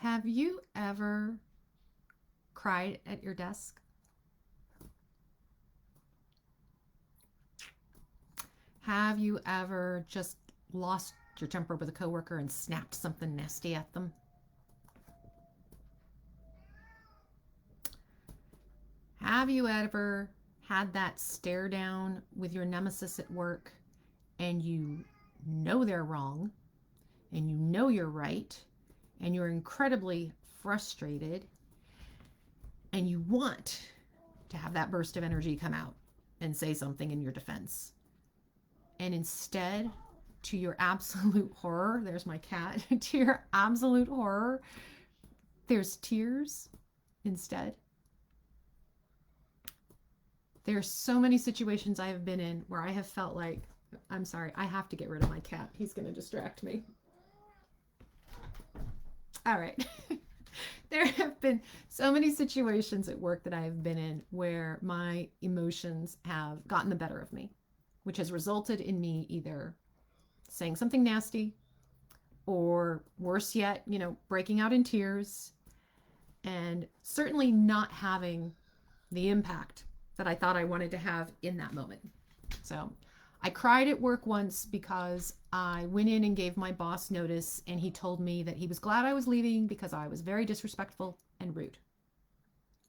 Have you ever cried at your desk? Have you ever just lost your temper with a coworker and snapped something nasty at them? Have you ever had that stare down with your nemesis at work and you know they're wrong and you know you're right and you're incredibly frustrated and you want to have that burst of energy come out and say something in your defense? And instead, to your absolute horror, there's my cat, to your absolute horror, there's tears instead. There's so many situations I have been in where I have felt like, I'm sorry, I have to get rid of my cat. He's going to distract me. All right. There have been so many situations at work that I have been in where my emotions have gotten the better of me, which has resulted in me either saying something nasty or worse yet, breaking out in tears and certainly not having the impact that I thought I wanted to have in that moment. So I cried at work once because I went in and gave my boss notice, and he told me that he was glad I was leaving because I was very disrespectful and rude.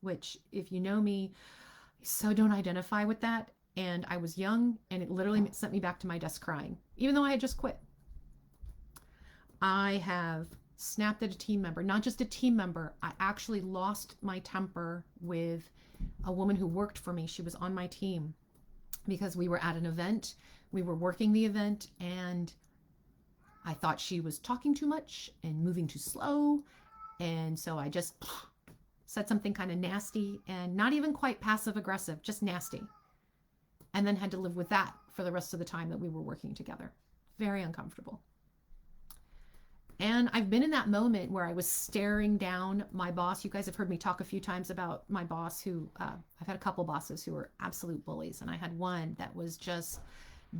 Which, if you know me, I so don't identify with that. And I was young, and it literally sent me back to my desk crying, even though I had just quit. I have snapped at a team member, not just a team member. I actually lost my temper with a woman who worked for me. She was on my team because we were at an event. We were working the event, and I thought she was talking too much and moving too slow. And so I just said something kind of nasty and not even quite passive aggressive, just nasty. And then had to live with that for the rest of the time that we were working together. Very uncomfortable. And I've been in that moment where I was staring down my boss. You guys have heard me talk a few times about my boss who, I've had a couple bosses who were absolute bullies. And I had one that was just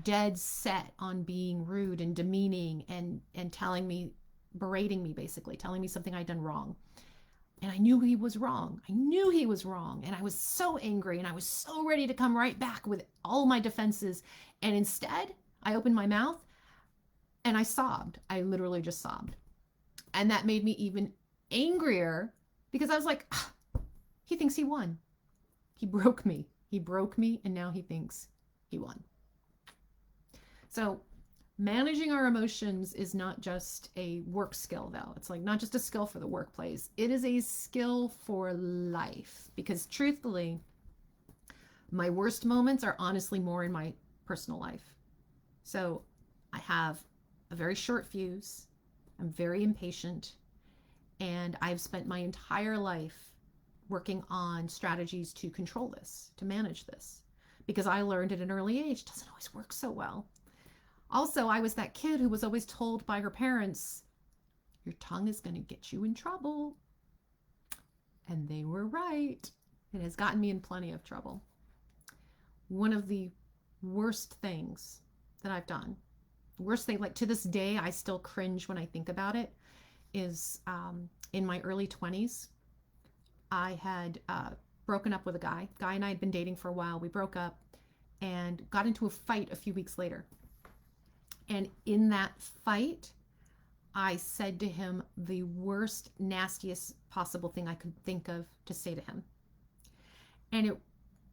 dead set on being rude and demeaning and telling me, berating me basically, telling me something I'd done wrong. And I knew he was wrong. I knew he was wrong. And I was so angry and I was so ready to come right back with all my defenses. And instead, I opened my mouth and I sobbed. I literally just sobbed. And that made me even angrier because I was like, he thinks he won. He broke me. He broke me, and now he thinks he won. So managing our emotions is not just a work skill, though. It's like not just a skill for the workplace. It is a skill for life because truthfully, my worst moments are honestly more in my personal life. So I have a very short fuse. I'm very impatient. And I've spent my entire life working on strategies to control this, to manage this, because I learned at an early age it doesn't always work so well. Also, I was that kid who was always told by her parents, your tongue is going to get you in trouble. And they were right. It has gotten me in plenty of trouble. One of the worst things that I've done, worst thing, like to this day, I still cringe when I think about it, is in my early 20s, I had broken up with a guy. Guy and I had been dating for a while. We broke up and got into a fight a few weeks later. And in that fight, I said to him the worst, nastiest possible thing I could think of to say to him. And it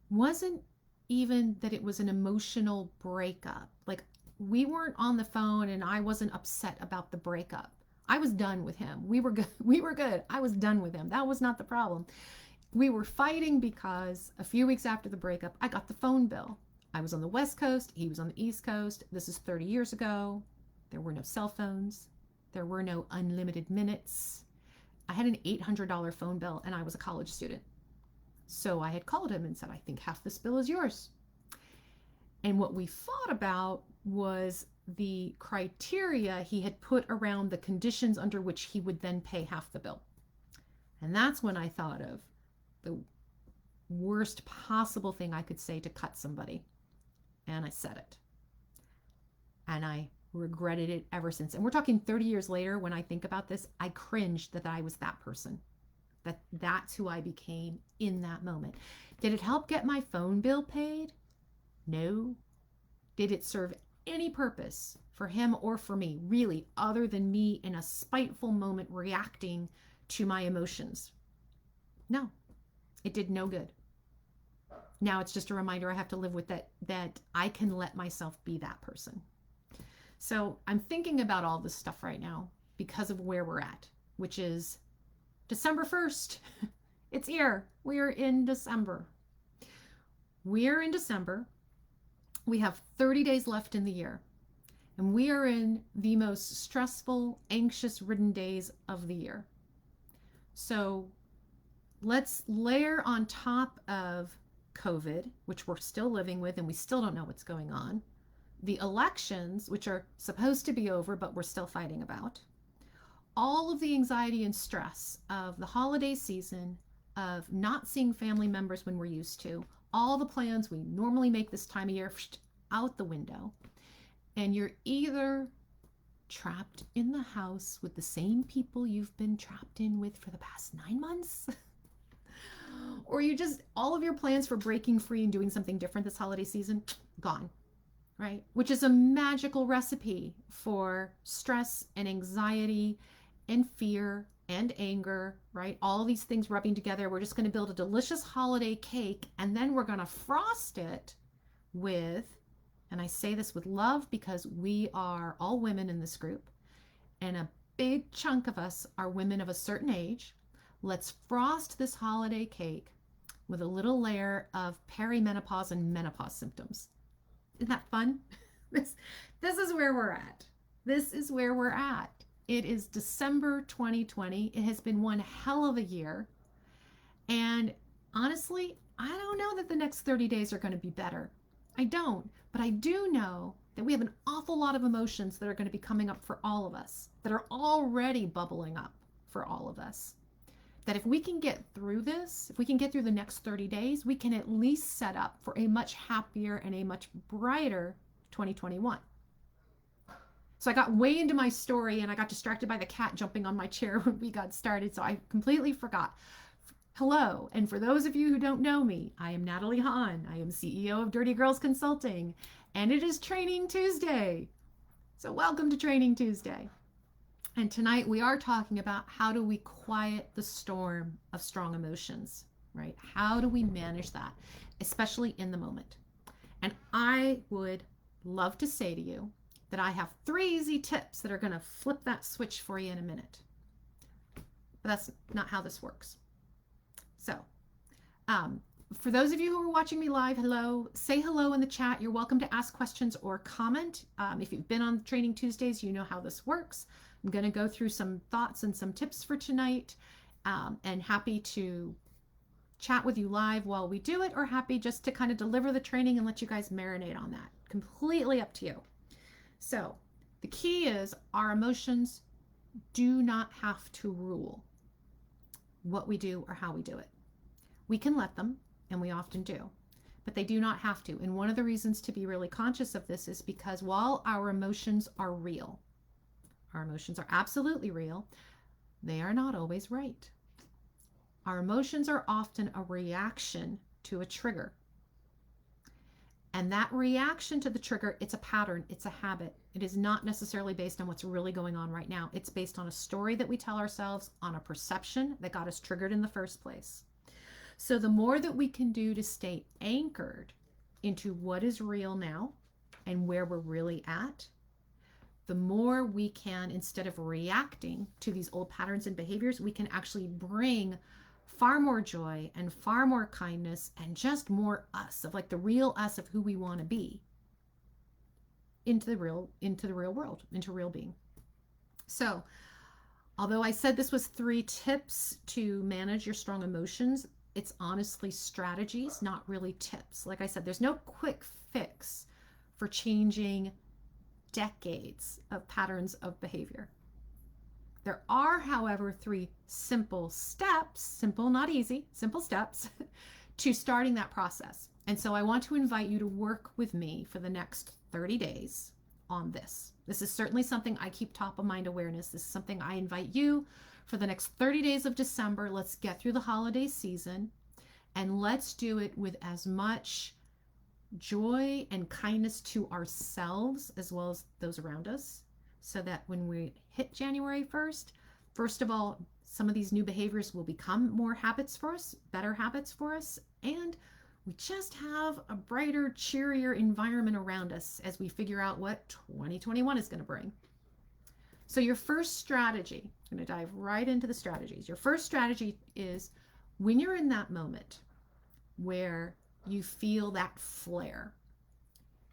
wasn't even that it was an emotional breakup. Like, we weren't on the phone and I wasn't upset about the breakup. I was done with him. We were good. We were good. I was done with him. That was not the problem. We were fighting because a few weeks after the breakup, I got the phone bill. I was on the West Coast. He was on the East Coast. This is 30 years ago. There were no cell phones. There were no unlimited minutes. I had an $800 phone bill and I was a college student. So I had called him and said, I think half this bill is yours. And what we fought about was the criteria he had put around the conditions under which he would then pay half the bill. And that's when I thought of the worst possible thing I could say to cut somebody. And I said it. And I regretted it ever since. And we're talking 30 years later. When I think about this, I cringed that I was that person, that's who I became in that moment. Did it help get my phone bill paid? No. Did it serve any purpose for him or for me, really, other than me in a spiteful moment reacting to my emotions? No, it did no good. Now it's just a reminder I have to live with, that I can let myself be that person. So I'm thinking about all this stuff right now because of where we're at, which is December 1st. It's here. We're in December. We're in December. We have 30 days left in the year. And we are in the most stressful, anxious-ridden days of the year. So let's layer on top of COVID, which we're still living with and we still don't know what's going on, the elections, which are supposed to be over but we're still fighting about, all of the anxiety and stress of the holiday season, of not seeing family members when we're used to, all the plans we normally make this time of year out the window, and you're either trapped in the house with the same people you've been trapped in with for the past 9 months, or you just, all of your plans for breaking free and doing something different this holiday season, gone, right? Which is a magical recipe for stress and anxiety and fear and anger, right? All these things rubbing together. We're just going to build a delicious holiday cake, and then we're going to frost it with, and I say this with love because we are all women in this group, and a big chunk of us are women of a certain age. Let's frost this holiday cake with a little layer of perimenopause and menopause symptoms. Isn't that fun? This is where we're at. This is where we're at. It is December 2020. It has been one hell of a year. And honestly, I don't know that the next 30 days are going to be better. I don't. But I do know that we have an awful lot of emotions that are going to be coming up for all of us, that are already bubbling up for all of us. That if we can get through this, if we can get through the next 30 days, we can at least set up for a much happier and a much brighter 2021. So I got way into my story and I got distracted by the cat jumping on my chair when we got started. So I completely forgot. Hello. And for those of you who don't know me, I am Natalie Hahn. I am CEO of Dirty Girls Consulting, and it is Training Tuesday. So welcome to Training Tuesday. And tonight we are talking about how do we quiet the storm of strong emotions, right? How do we manage that, especially in the moment? And I would love to say to you that I have 3 easy tips that are going to flip that switch for you in a minute. But that's not how this works. So, for those of you who are watching me live, hello, say hello in the chat. You're welcome to ask questions or comment. If you've been on Training Tuesdays, you know how this works. I'm going to go through some thoughts and some tips for tonight, and happy to chat with you live while we do it, or happy just to kind of deliver the training and let you guys marinate on that. Completely up to you. So the key is our emotions do not have to rule what we do or how we do it. We can let them, and we often do, but they do not have to. And one of the reasons to be really conscious of this is because while our emotions are real, our emotions are absolutely real, they are not always right. Our emotions are often a reaction to a trigger. And that reaction to the trigger, it's a pattern, it's a habit. It is not necessarily based on what's really going on right now. It's based on a story that we tell ourselves, on a perception that got us triggered in the first place. So the more that we can do to stay anchored into what is real now and where we're really at, the more we can, instead of reacting to these old patterns and behaviors, we can actually bring far more joy and far more kindness and just more us, of like the real us of who we want to be, into the real world, into real being. So although I said this was 3 tips to manage your strong emotions, it's honestly strategies, not really tips. Like I said, there's no quick fix for changing decades of patterns of behavior. There are, however, 3 simple steps, simple, not easy, simple steps to starting that process. And so I want to invite you to work with me for the next 30 days on this. This is certainly something I keep top of mind awareness. This is something I invite you for the next 30 days of December. Let's get through the holiday season and let's do it with as much joy and kindness to ourselves as well as those around us, so that when we hit January 1st, first of all, some of these new behaviors will become more habits for us, better habits for us, and we just have a brighter, cheerier environment around us as we figure out what 2021 is going to bring. So your first strategy, I'm going to dive right into the strategies. Your first strategy is when you're in that moment where you feel that flare,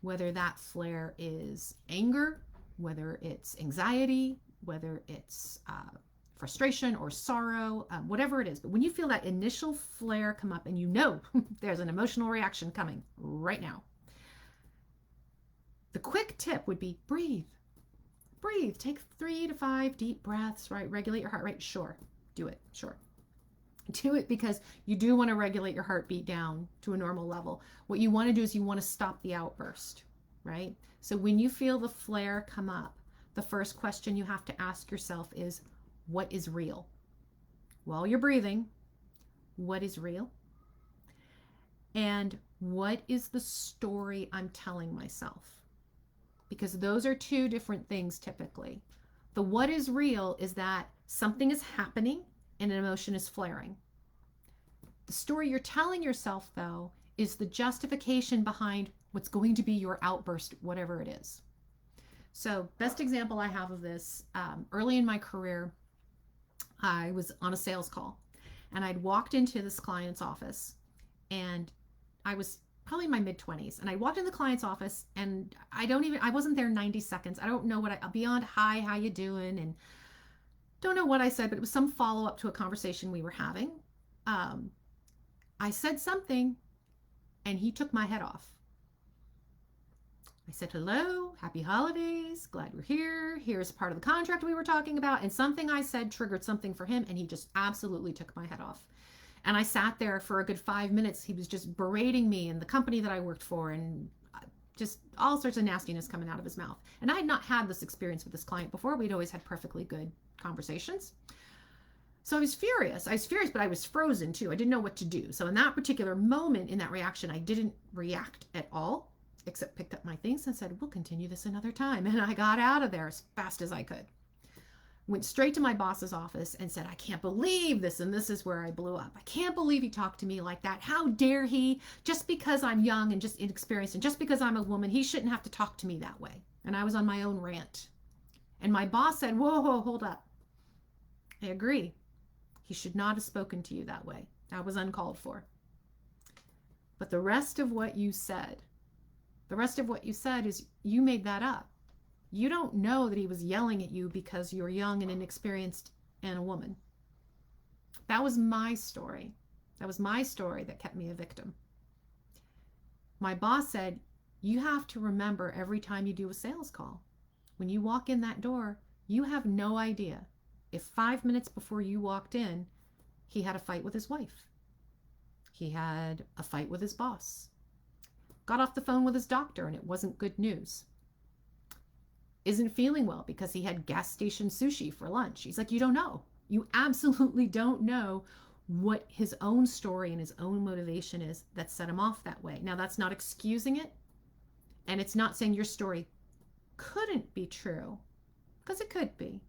whether that flare is anger, whether it's anxiety, whether it's frustration or sorrow, whatever it is. But when you feel that initial flare come up and you know there's an emotional reaction coming right now, the quick tip would be breathe. Breathe. Take 3 to 5 deep breaths, right? Regulate your heart rate. Sure. Do it. Sure. Do it because you do want to regulate your heartbeat down to a normal level. What you want to do is you want to stop the outburst, right? So when you feel the flare come up, the first question you have to ask yourself is, what is real? While you're breathing, what is real? And what is the story I'm telling myself? Because those are two different things typically. The what is real is that something is happening and an emotion is flaring. The story you're telling yourself, though, is the justification behind what's going to be your outburst, whatever it is. So, best example I have of this, early in my career, I was on a sales call and I'd walked into this client's office, and I was probably in my mid-20s, and I walked in the client's office and I wasn't there 90 seconds. I don't know beyond hi, how you doing? And don't know what I said, but it was some follow-up to a conversation we were having. I said something and he took my head off. I said, hello, happy holidays, glad we're here. Here's part of the contract we were talking about. And something I said triggered something for him, and he just absolutely took my head off. And I sat there for a good 5 minutes. He was just berating me and the company that I worked for, and just all sorts of nastiness coming out of his mouth. And I had not had this experience with this client before. We'd always had perfectly good conversations. So I was furious, but I was frozen too. I didn't know what to do. So in that particular moment, in that reaction, I didn't react at all, except picked up my things and said, we'll continue this another time. And I got out of there as fast as I could. Went straight to my boss's office and said, I can't believe this. And this is where I blew up. I can't believe he talked to me like that. How dare he? Just because I'm young and just inexperienced, and just because I'm a woman, he shouldn't have to talk to me that way. And I was on my own rant. And my boss said, whoa, hold up. I agree. He should not have spoken to you that way. That was uncalled for. But the rest of what you said is you made that up. You don't know that he was yelling at you because you're young and inexperienced and a woman. That was my story. That was my story that kept me a victim. My boss said, you have to remember every time you do a sales call, when you walk in that door, you have no idea if 5 minutes before you walked in, he had a fight with his wife. He had a fight with his boss. Got off the phone with his doctor and it wasn't good news. Isn't feeling well because he had gas station sushi for lunch. He's like, you don't know. You absolutely don't know what his own story and his own motivation is that set him off that way. Now, that's not excusing it. And it's not saying your story couldn't be true, because it could be.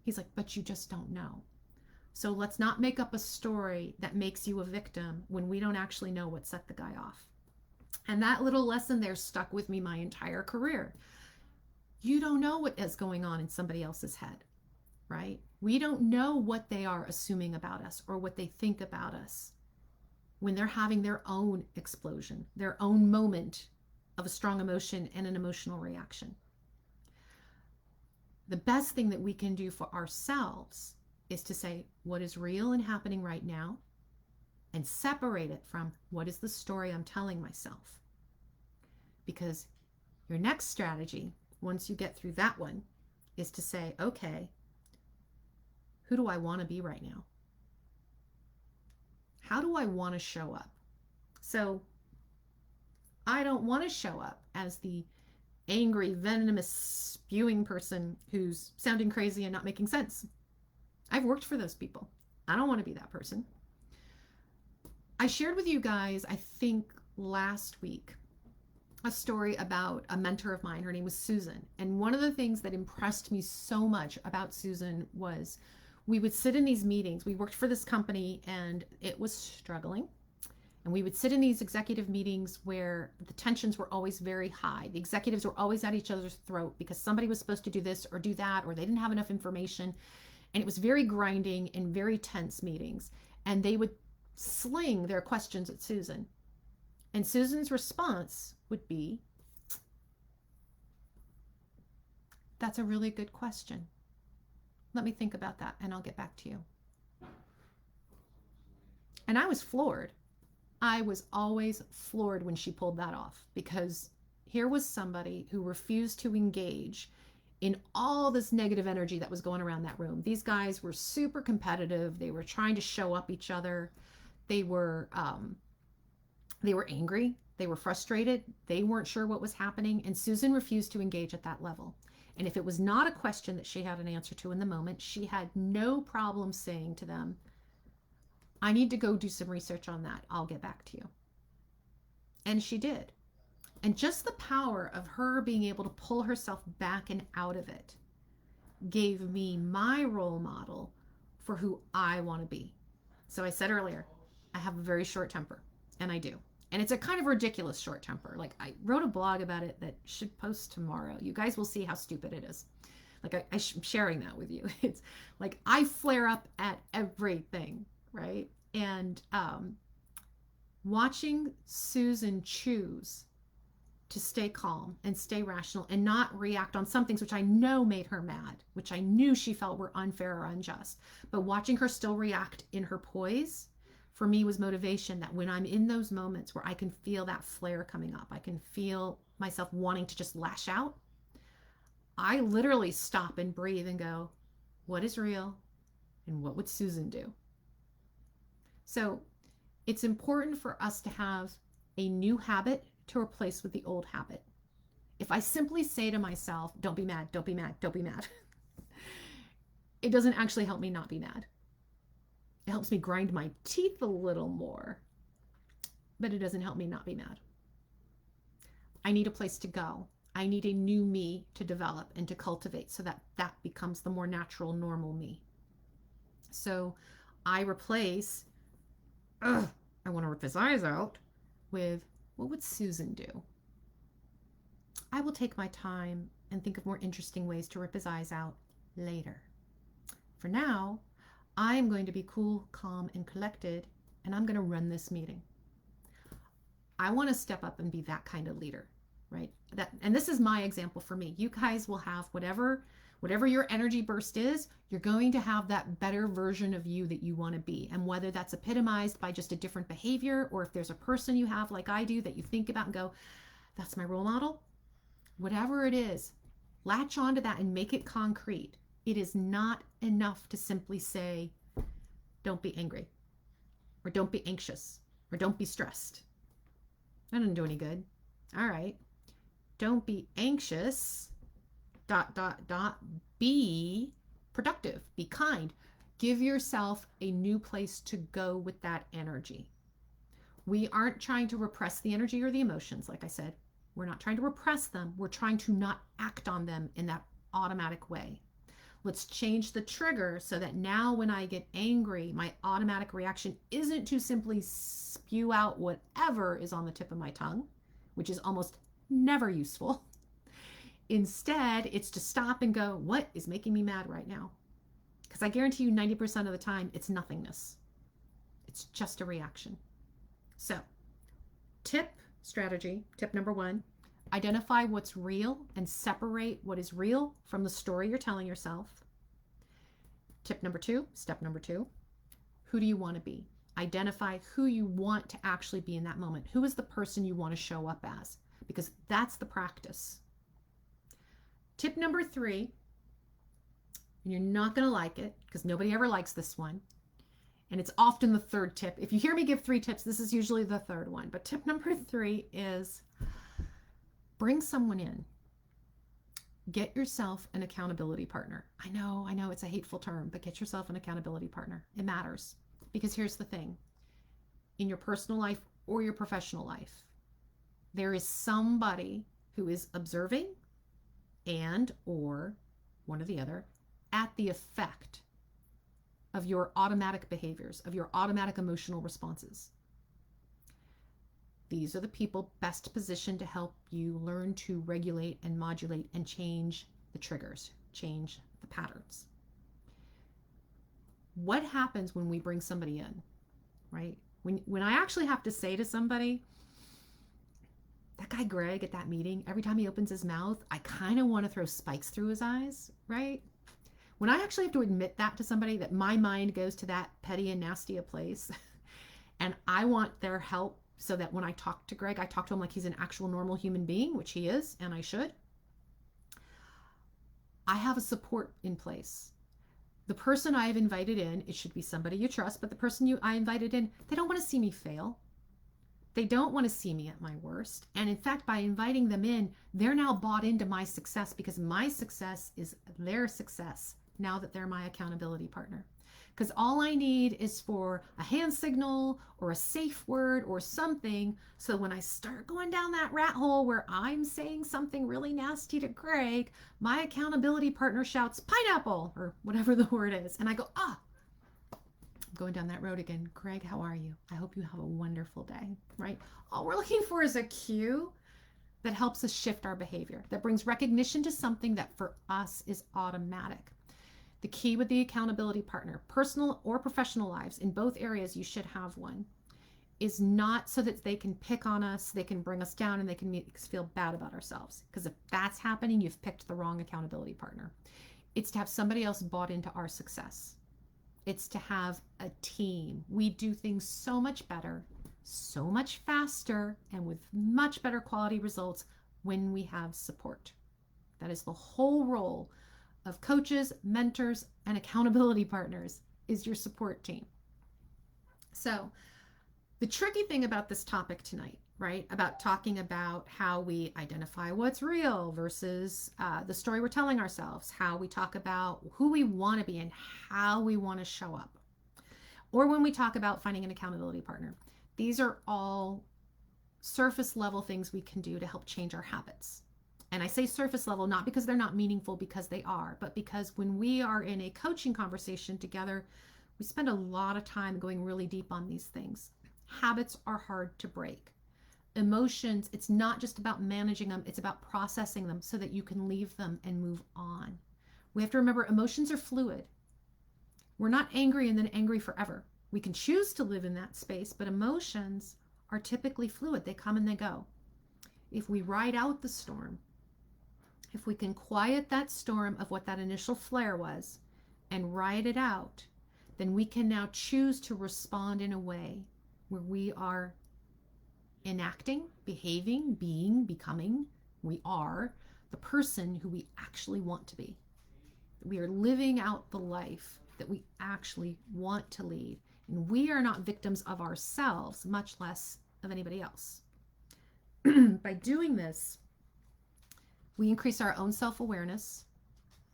He's like, but you just don't know. So let's not make up a story that makes you a victim when we don't actually know what set the guy off. And that little lesson there stuck with me my entire career. You don't know what is going on in somebody else's head, right? We don't know what they are assuming about us or what they think about us when they're having their own explosion, their own moment of a strong emotion and an emotional reaction. The best thing that we can do for ourselves is to say what is real and happening right now and separate it from what is the story I'm telling myself. Because your next strategy, once you get through that one, is to say, okay, who do I want to be right now? How do I want to show up? So I don't want to show up as the angry, venomous, spewing person who's sounding crazy and not making sense. I've worked for those people. I don't want to be that person. I shared with you guys, I think last week, a story about a mentor of mine. Her name was Susan. And one of the things that impressed me so much about Susan was we would sit in these meetings. We worked for this company and it was struggling. And we would sit in these executive meetings where the tensions were always very high. The executives were always at each other's throat because somebody was supposed to do this or do that, or they didn't have enough information. And it was very grinding and very tense meetings. And they would sling their questions at Susan. And Susan's response would be, "That's a really good question. Let me think about that and I'll get back to you." And I was floored. I was always floored when she pulled that off, because here was somebody who refused to engage in all this negative energy that was going around that room. These guys were super competitive. They were trying to show up each other. They were angry. They were frustrated. They weren't sure what was happening. And Susan refused to engage at that level. And if it was not a question that she had an answer to in the moment, she had no problem saying to them, "I need to go do some research on that. I'll get back to you." And she did. And just the power of her being able to pull herself back and out of it gave me my role model for who I want to be. So I said earlier, I have a very short temper, and I do. And it's a kind of ridiculous short temper. Like, I wrote a blog about it that should post tomorrow. You guys will see how stupid it is. Like, I'm sharing that with you. It's like I flare up at everything, right? And watching Susan choose to stay calm and stay rational and not react on some things which I know made her mad, which I knew she felt were unfair or unjust. But watching her still react in her poise, for me, was motivation that when I'm in those moments where I can feel that flare coming up, I can feel myself wanting to just lash out, I literally stop and breathe and go, what is real and what would Susan do? So it's important for us to have a new habit to replace with the old habit. If I simply say to myself, don't be mad, don't be mad, don't be mad, it doesn't actually help me not be mad. It helps me grind my teeth a little more, but it doesn't help me not be mad. I need a place to go. I need a new me to develop and to cultivate so that that becomes the more natural, normal me. So I replace, I want to rip his eyes out, with, what would Susan do? I will take my time and think of more interesting ways to rip his eyes out later. For now, I'm going to be cool, calm, and collected, and I'm going to run this meeting. I want to step up and be that kind of leader, right? And this is my example for me. You guys will have whatever your energy burst is, you're going to have that better version of you that you want to be. And whether that's epitomized by just a different behavior, or if there's a person you have like I do that you think about and go, that's my role model, whatever it is, latch onto that and make it concrete. It is not enough to simply say, don't be angry, or don't be anxious, or don't be stressed. That doesn't do any good. All right. Don't be anxious, ... Be productive, be kind. Give yourself a new place to go with that energy. We aren't trying to repress the energy or the emotions, like I said. We're not trying to repress them. We're trying to not act on them in that automatic way. Let's change the trigger so that now when I get angry, my automatic reaction isn't to simply spew out whatever is on the tip of my tongue, which is almost never useful. Instead, it's to stop and go, what is making me mad right now? Because I guarantee you 90% of the time, it's nothingness. It's just a reaction. So, tip number 1, identify what's real and separate what is real from the story you're telling yourself. Step number 2, who do you want to be? Identify who you want to actually be in that moment. Who is the person you want to show up as? Because that's the practice. Tip number 3, and you're not going to like it because nobody ever likes this one, and it's often the third tip. If you hear me give 3 tips, this is usually the third one. But tip number 3 is bring someone in. Get yourself an accountability partner. I know it's a hateful term, but get yourself an accountability partner. It matters. Because here's the thing. In your personal life or your professional life, there is somebody who is observing and or one or the other at the effect of your automatic behaviors, of your automatic emotional responses. These are the people best positioned to help you learn to regulate and modulate and change the triggers, change the patterns. What happens when we bring somebody in, right? When I actually have to say to somebody, that guy Greg at that meeting, every time he opens his mouth, I kind of want to throw spikes through his eyes, right? When I actually have to admit that to somebody, that my mind goes to that petty and nasty a place, and I want their help so that when I talk to Greg, I talk to him like he's an actual normal human being, which he is, and I should. I have a support in place. The person I have invited in, it should be somebody you trust, but the person I invited in, they don't want to see me fail. They don't want to see me at my worst. And in fact, by inviting them in, they're now bought into my success because my success is their success now that they're my accountability partner. Because all I need is for a hand signal or a safe word or something. So when I start going down that rat hole where I'm saying something really nasty to Greg, my accountability partner shouts pineapple or whatever the word is. And I go, I'm going down that road again. Greg, how are you? I hope you have a wonderful day, right? All we're looking for is a cue that helps us shift our behavior, that brings recognition to something that for us is automatic. The key with the accountability partner, personal or professional lives, in both areas, you should have one, is not so that they can pick on us, they can bring us down, and they can make us feel bad about ourselves. Because if that's happening, you've picked the wrong accountability partner. It's to have somebody else bought into our success. It's to have a team. We do things so much better, so much faster, and with much better quality results when we have support. That is the whole role of coaches, mentors, and accountability partners, is your support team. So the tricky thing about this topic tonight, right, about talking about how we identify what's real versus the story we're telling ourselves, how we talk about who we want to be and how we want to show up, or when we talk about finding an accountability partner, these are all surface level things we can do to help change our habits. And I say surface level, not because they're not meaningful, because they are, but because when we are in a coaching conversation together, we spend a lot of time going really deep on these things. Habits are hard to break. Emotions, it's not just about managing them, it's about processing them so that you can leave them and move on. We have to remember emotions are fluid. We're not angry and then angry forever. We can choose to live in that space, but emotions are typically fluid. They come and they go. If we ride out the storm, if we can quiet that storm of what that initial flare was and ride it out, then we can now choose to respond in a way where we are enacting, behaving, being, becoming, we are the person who we actually want to be. We are living out the life that we actually want to lead. And we are not victims of ourselves, much less of anybody else. By doing this, we increase our own self-awareness,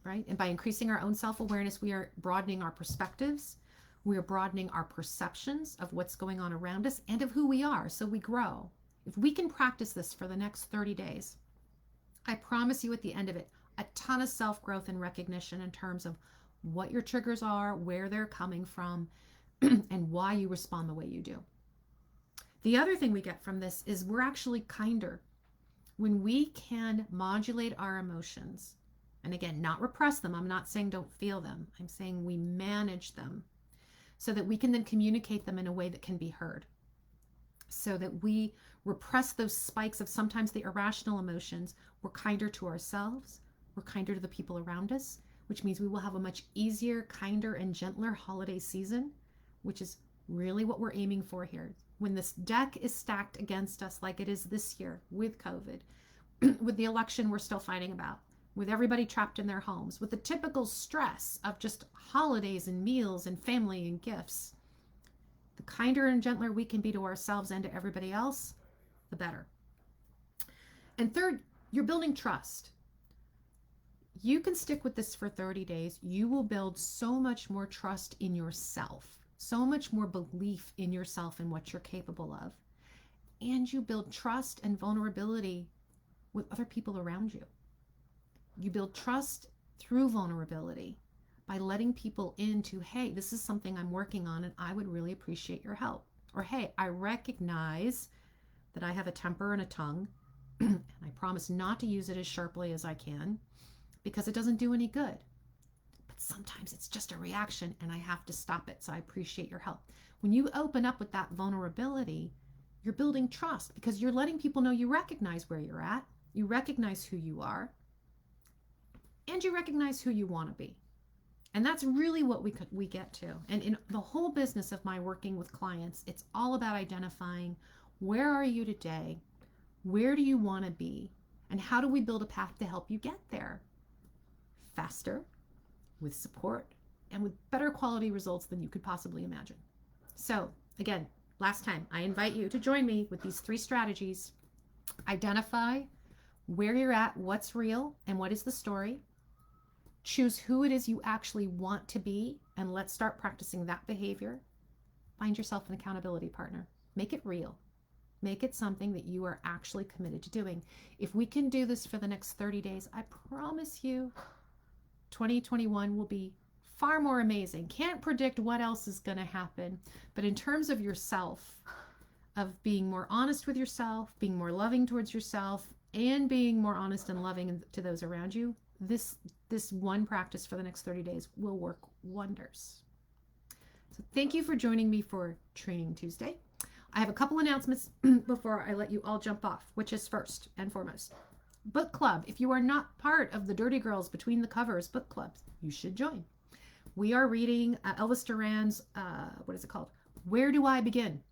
right? And by increasing our own self-awareness, we are broadening our perspectives. We are broadening our perceptions of what's going on around us and of who we are, so we grow. If we can practice this for the next 30 days, I promise you at the end of it, a ton of self-growth and recognition in terms of what your triggers are, where they're coming from, and why you respond the way you do. The other thing we get from this is we're actually kinder. When we can modulate our emotions, and again, not repress them, I'm not saying don't feel them, I'm saying we manage them so that we can then communicate them in a way that can be heard. So that we repress those spikes of sometimes the irrational emotions, we're kinder to ourselves, we're kinder to the people around us, which means we will have a much easier, kinder, and gentler holiday season, which is really what we're aiming for here. When this deck is stacked against us like it is this year with COVID, with the election we're still fighting about, with everybody trapped in their homes, with the typical stress of just holidays and meals and family and gifts, the kinder and gentler we can be to ourselves and to everybody else, the better. And third, you're building trust. you can stick with this for 30 days. You will build so much more trust in yourself, so much more belief in yourself and what you're capable of. And you build trust and vulnerability with other people around you. You build trust through vulnerability by letting people into, hey, this is something I'm working on and I would really appreciate your help. Or, hey, I recognize that I have a temper and a tongue, and I promise not to use it as sharply as I can because it doesn't do any good. But sometimes it's just a reaction and I have to stop it. So I appreciate your help. When you open up with that vulnerability, you're building trust because you're letting people know you recognize where you're at, you recognize who you are, and you recognize who you want to be. And that's really what we get to. And in the whole business of my working with clients, it's all about identifying, where are you today? Where do you want to be? And how do we build a path to help you get there? Faster, with support, and with better quality results than you could possibly imagine. So again, last time, I invite you to join me with these 3 strategies. Identify where you're at, what's real, and what is the story. Choose who it is you actually want to be, and let's start practicing that behavior. Find yourself an accountability partner. Make it real. Make it something that you are actually committed to doing. If we can do this for the next 30 days, I promise you 2021 will be far more amazing. Can't predict what else is going to happen, but in terms of yourself, of being more honest with yourself, being more loving towards yourself, and being more honest and loving to those around you, this one practice for the next 30 days will work wonders. So thank you for joining me for Training Tuesday. I have a couple announcements before I let you all jump off, which is first and foremost. Book club. If you are not part of the Dirty Girls Between the Covers book clubs, you should join. We are reading Elvis Duran's, what is it called? Where Do I Begin?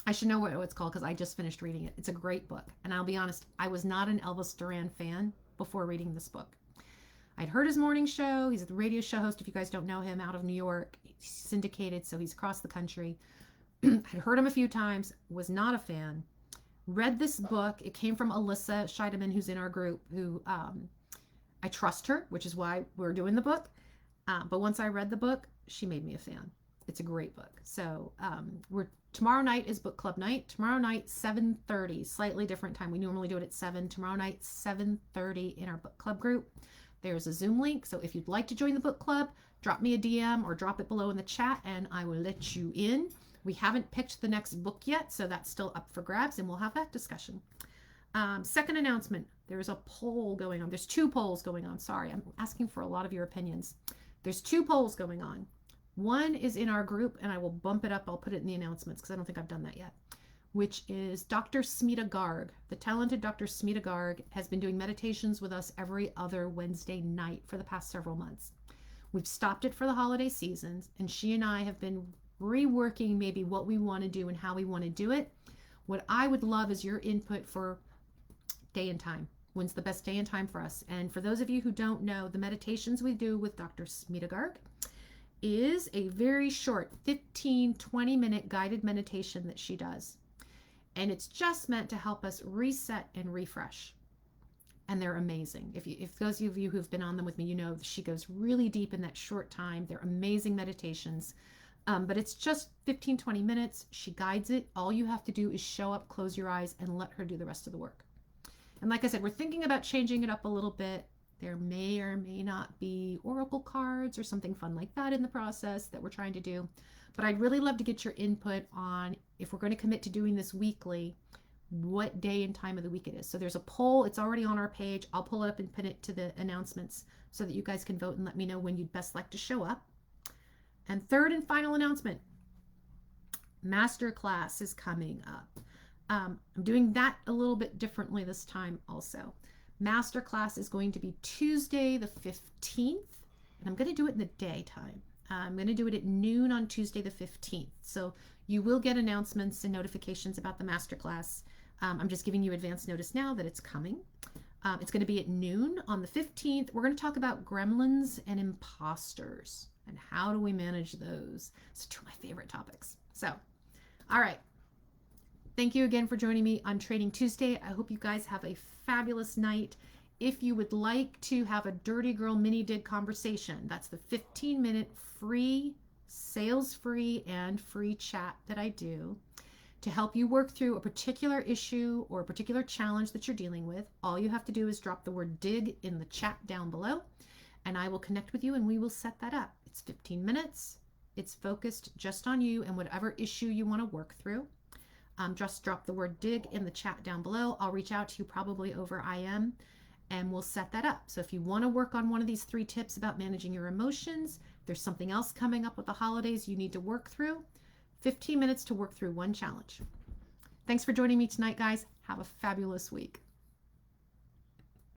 I should know what it's called because I just finished reading it. It's a great book. And I'll be honest, I was not an Elvis Duran fan before reading this book. I'd heard his morning show. He's a radio show host, if you guys don't know him, out of New York. He's syndicated, so he's across the country. I'd heard him a few times, was not a fan. Read this book. It came from Alyssa Scheidemann, who's in our group, who I trust her, which is why we're doing the book. But once I read the book, she made me a fan. It's a great book. So tomorrow night is book club night. Tomorrow night, 7:30, slightly different time. We normally do it at 7. Tomorrow night, 7:30 in our book club group. There's a Zoom link. So if you'd like to join the book club, drop me a DM or drop it below in the chat and I will let you in. We haven't picked the next book yet, so that's still up for grabs and we'll have that discussion. Second announcement, there's a poll going on. There's 2 polls going on. Sorry, I'm asking for a lot of your opinions. There's 2 polls going on. One is in our group and I will bump it up. I'll put it in the announcements because I don't think I've done that yet, which is Dr. Smita Garg. The talented Dr. Smita Garg has been doing meditations with us every other Wednesday night for the past several months. We've stopped it for the holiday seasons, and she and I have been reworking maybe what we want to do and how we want to do it. What I would love is your input for day and time. When's the best day and time for us? And for those of you who don't know, the meditations we do with Dr. Smita Garg is a very short 15-20 minute guided meditation that she does. And it's just meant to help us reset and refresh. And they're amazing. If those of you who've been on them with me, you know she goes really deep in that short time. They're amazing meditations. But it's just 15-20 minutes. She guides it. All you have to do is show up, close your eyes, and let her do the rest of the work. And like I said, we're thinking about changing it up a little bit. There may or may not be oracle cards or something fun like that in the process that we're trying to do. But I'd really love to get your input on, if we're going to commit to doing this weekly, what day and time of the week it is. So there's a poll. It's already on our page. I'll pull it up and pin it to the announcements so that you guys can vote and let me know when you'd best like to show up. And third and final announcement, masterclass is coming up. I'm doing that a little bit differently this time also. Masterclass is going to be Tuesday the 15th, and I'm going to do it in the daytime. I'm going to do it at noon on Tuesday the 15th. So you will get announcements and notifications about the masterclass. I'm just giving you advance notice now that it's coming. It's going to be at noon on the 15th. We're going to talk about gremlins and imposters and how do we manage those. It's 2 of my favorite topics. So, all right. Thank you again for joining me on Training Tuesday. I hope you guys have a fabulous night If you would like to have a Dirty Girl Mini Dig conversation, that's the 15-minute free, sales-free, and free chat that I do to help you work through a particular issue or a particular challenge that you're dealing with. All you have to do is drop the word dig in the chat down below, and I will connect with you and we will set that up. It's 15 minutes. It's focused just on you and whatever issue you want to work through. Just drop the word dig in the chat down below. I'll reach out to you probably over IM and we'll set that up. So if you want to work on one of these 3 tips about managing your emotions, there's something else coming up with the holidays you need to work through, 15 minutes to work through one challenge. Thanks for joining me tonight, guys. Have a fabulous week.